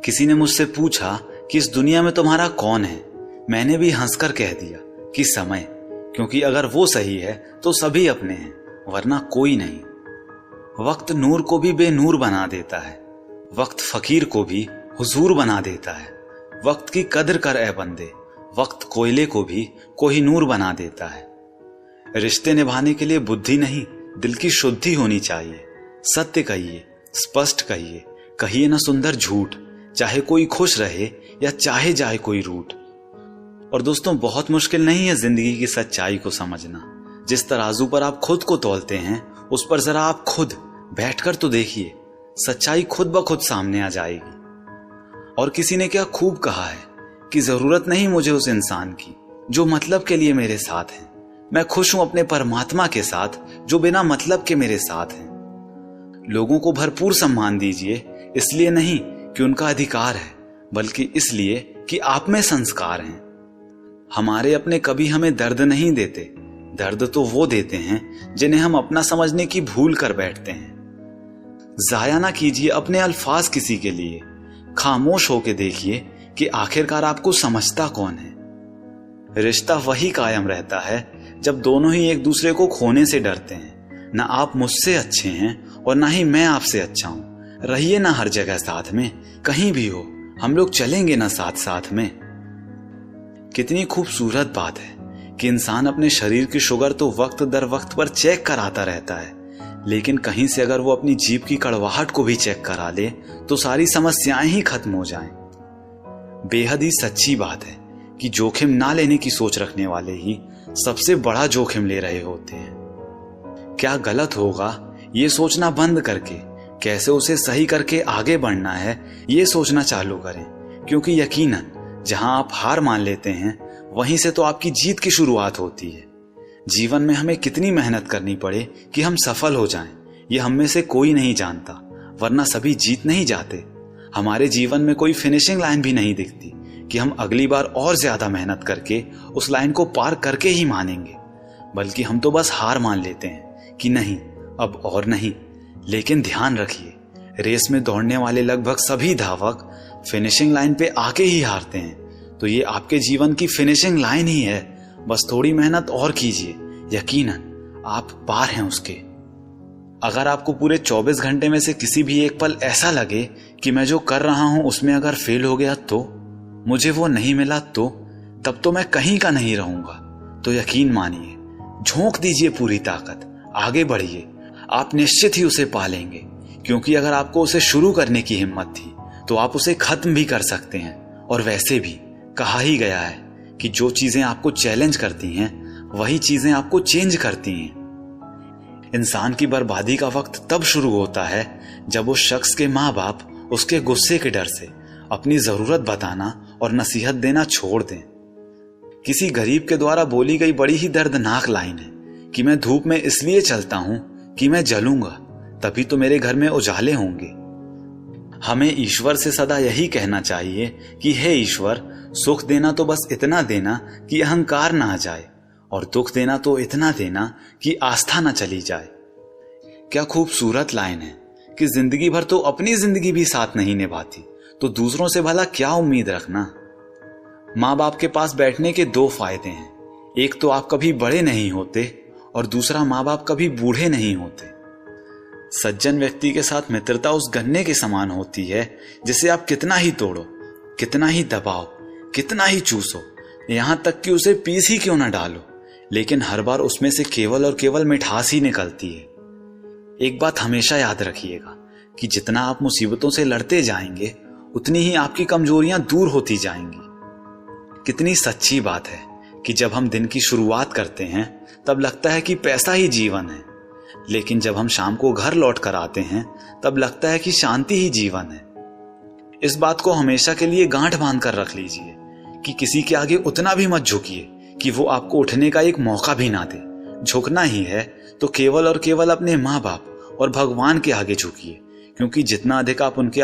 किसी ने मुझसे पूछा कि इस दुनिया में तुम्हारा कौन है। मैंने भी हंसकर कह दिया कि समय, क्योंकि अगर वो सही है तो सभी अपने हैं, वरना कोई नहीं। वक्त नूर को भी बेनूर बना देता है, वक्त फकीर को भी हुजूर बना देता है। वक्त की कदर कर ए बंदे, वक्त कोयले को भी कोहिनूर बना देता है। रिश्ते निभाने के लिए बुद्धि नहीं, दिल की शुद्धि होनी चाहिए। सत्य कहिए, स्पष्ट कहिए, कहिए ना सुंदर झूठ, चाहे कोई खुश रहे या चाहे जाए कोई रूठ। और दोस्तों, बहुत मुश्किल नहीं है जिंदगी की सच्चाई को समझना। जिस तराजू पर आप खुद को तौलते हैं, उस पर जरा आप खुद बैठकर तो देखिए, सच्चाई खुद ब खुद सामने आ जाएगी। और किसी ने क्या खूब कहा है कि जरूरत नहीं मुझे उस इंसान की जो मतलब के लिए मेरे साथ है। मैं खुश हूं अपने परमात्मा के साथ जो बिना मतलब के मेरे साथ हैं। लोगों को भरपूर सम्मान दीजिए, इसलिए नहीं कि उनका अधिकार है, बल्कि इसलिए कि आप में संस्कार हैं। हमारे अपने कभी हमें दर्द नहीं देते, दर्द तो वो देते हैं जिन्हें हम अपना समझने की भूल कर बैठते हैं। जाया ना कीजिए अपने अल्फाज किसी के लिए, खामोश होके देखिए कि आखिरकार आपको समझता कौन है। रिश्ता वही कायम रहता है जब दोनों ही एक दूसरे को खोने से डरते हैं। ना आप मुझसे अच्छे हैं और ना ही मैं आपसे अच्छा हूं। रहिए ना हर जगह साथ में, कहीं भी हो हम लोग चलेंगे ना साथ साथ में। कितनी खूबसूरत बात है कि इंसान अपने शरीर की शुगर तो वक्त दर वक्त पर चेक कराता रहता है, लेकिन कहीं से अगर वो अपनी जीभ की कड़वाहट को भी चेक करा ले तो सारी समस्याएं ही खत्म हो जाएं। बेहद ही सच्ची बात है कि जोखिम ना लेने की सोच रखने वाले ही सबसे बड़ा जोखिम ले रहे होते हैं। क्या गलत होगा ये सोचना बंद करके कैसे उसे सही करके आगे बढ़ना है ये सोचना चालू करें, क्योंकि यकीनन जहां आप हार मान लेते हैं वहीं से तो आपकी जीत की शुरुआत होती है। जीवन में हमें कितनी मेहनत करनी पड़े कि हम सफल हो जाएं, ये हम में से कोई नहीं जानता, वरना सभी जीत नहीं जाते। हमारे जीवन में कोई फिनिशिंग लाइन भी नहीं दिखती कि हम अगली बार और ज्यादा मेहनत करके उस लाइन को पार करके ही मानेंगे, बल्कि हम तो बस हार मान लेते हैं कि नहीं, अब और नहीं। लेकिन ध्यान रखिए, रेस में दौड़ने वाले लगभग सभी धावक फिनिशिंग लाइन पे आके ही हारते हैं। तो ये आपके जीवन की फिनिशिंग लाइन ही है, बस थोड़ी मेहनत और कीजिए, यकीनन आप पार हैं उसके। अगर आपको पूरे 24 घंटे में से किसी भी एक पल ऐसा लगे कि मैं जो कर रहा हूं उसमें अगर फेल हो गया तो, मुझे वो नहीं मिला तो, तब तो मैं कहीं का नहीं रहूंगा, तो यकीन मानिए, झोंक दीजिए पूरी ताकत, आगे बढ़िए, आप निश्चित ही उसे पालेंगे। क्योंकि अगर आपको उसे शुरू करने की हिम्मत थी तो आप उसे खत्म भी कर सकते हैं। और वैसे भी कहा ही गया है कि जो चीजें आपको चैलेंज करती हैं वही चीजें आपको चेंज करती हैं। इंसान की बर्बादी का वक्त तब शुरू होता है जब उस शख्स के माँ बाप उसके गुस्से के डर से अपनी जरूरत बताना और नसीहत देना छोड़ दें। किसी गरीब के द्वारा बोली गई बड़ी ही दर्दनाक लाइन है कि मैं धूप में इसलिए चलता हूं कि मैं जलूंगा, तभी तो मेरे घर में उजाले होंगे। हमें ईश्वर से सदा यही कहना चाहिए कि हे ईश्वर, सुख देना तो बस इतना देना कि अहंकार ना आ जाए, और दुख देना तो इतना देना कि आस्था ना चली जाए। क्या खूबसूरत लाइन है कि जिंदगी भर तो अपनी जिंदगी भी साथ नहीं निभाती, तो दूसरों से भला क्या उम्मीद रखना। माँ बाप के पास बैठने के दो फायदे हैं, एक तो आप कभी बड़े नहीं होते और दूसरा माँ बाप कभी बूढ़े नहीं होते। सज्जन व्यक्ति के साथ मित्रता उस गन्ने के समान होती है जिसे आप कितना ही तोड़ो, कितना ही दबाओ, कितना ही चूसो, यहां तक कि उसे पीस ही क्यों ना डालो, लेकिन हर बार उसमें से केवल और केवल मिठास ही निकलती है। एक बात हमेशा याद रखिएगा कि जितना आप मुसीबतों से लड़ते जाएंगे उतनी ही आपकी कमजोरियां दूर होती जाएंगी। कितनी सच्ची बात है कि जब हम दिन की शुरुआत करते हैं तब लगता है कि पैसा ही जीवन है, लेकिन जब हम शाम को घर लौट कर आते हैं तब लगता है कि शांति ही जीवन है। इस बात को हमेशा के लिए गांठ बांध कर रख लीजिए कि किसी के आगे उतना भी मत झुकिए कि वो आपको उठने का एक मौका भी ना दे। झुकना ही है तो केवल और केवल अपने माँ बाप और भगवान के आगे झुकिए, क्योंकि जितना अधिक आप उनके